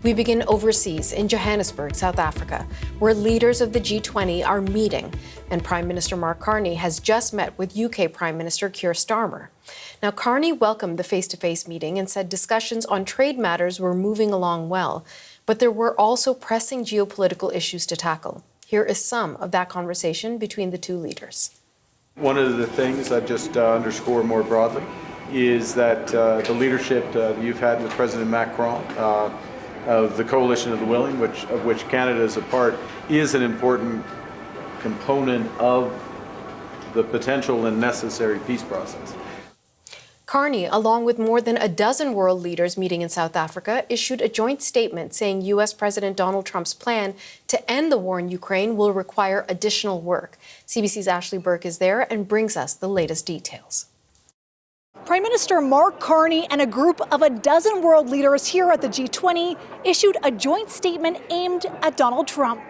We begin overseas in Johannesburg, South Africa, where leaders of the G20 are meeting, and Prime Minister Mark Carney has just met with UK Prime Minister Keir Starmer. Now, Carney welcomed the face-to-face meeting and said discussions on trade matters were moving along well, but there were also pressing geopolitical issues to tackle. Here is some of that conversation between the two leaders. One of the things I'd just underscore more broadly is that the leadership you've had with President Macron of the Coalition of the Willing, of which Canada is a part, is an important component of the potential and necessary peace process. Carney, along with more than a dozen world leaders meeting in South Africa, issued a joint statement saying U.S. President Donald Trump's plan to end the war in Ukraine will require additional work. CBC's Ashley Burke is there and brings us the latest details. Prime Minister Mark Carney and a group of a dozen world leaders here at the G20 issued a joint statement aimed at Donald Trump.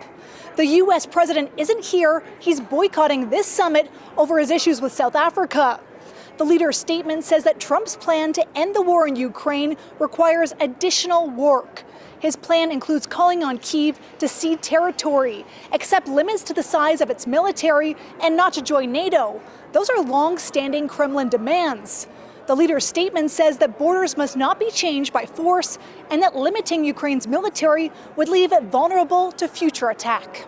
The U.S. president isn't here. He's boycotting this summit over his issues with South Africa. The leader's statement says that Trump's plan to end the war in Ukraine requires additional work. His plan includes calling on Kyiv to cede territory, accept limits to the size of its military, and not to join NATO. Those are long-standing Kremlin demands. The leader's statement says that borders must not be changed by force and that limiting Ukraine's military would leave it vulnerable to future attack.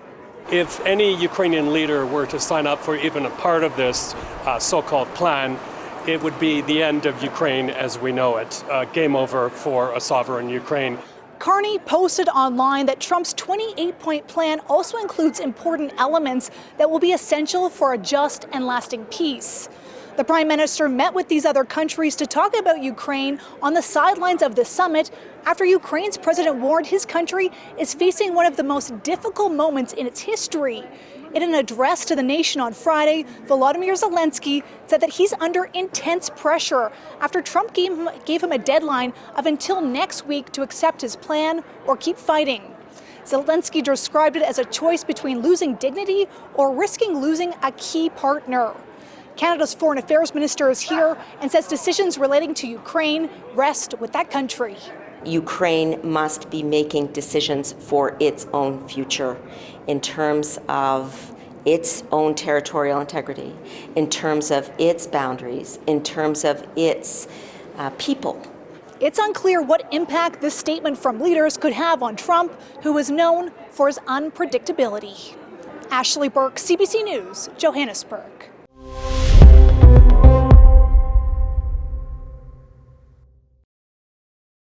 If any Ukrainian leader were to sign up for even a part of this so-called plan, it would be the end of Ukraine as we know it. Game over for a sovereign Ukraine. Carney posted online that Trump's 28-point plan also includes important elements that will be essential for a just and lasting peace. The Prime Minister met with these other countries to talk about Ukraine on the sidelines of the summit after Ukraine's president warned his country is facing one of the most difficult moments in its history. In an address to the nation on Friday, Volodymyr Zelensky said that he's under intense pressure after Trump gave him a deadline of until next week to accept his plan or keep fighting. Zelensky described it as a choice between losing dignity or risking losing a key partner. Canada's Foreign Affairs Minister is here and says decisions relating to Ukraine rest with that country. Ukraine must be making decisions for its own future in terms of its own territorial integrity, in terms of its boundaries, in terms of its people. It's unclear what impact this statement from leaders could have on Trump, who is known for his unpredictability. Ashley Burke, CBC News, Johannesburg.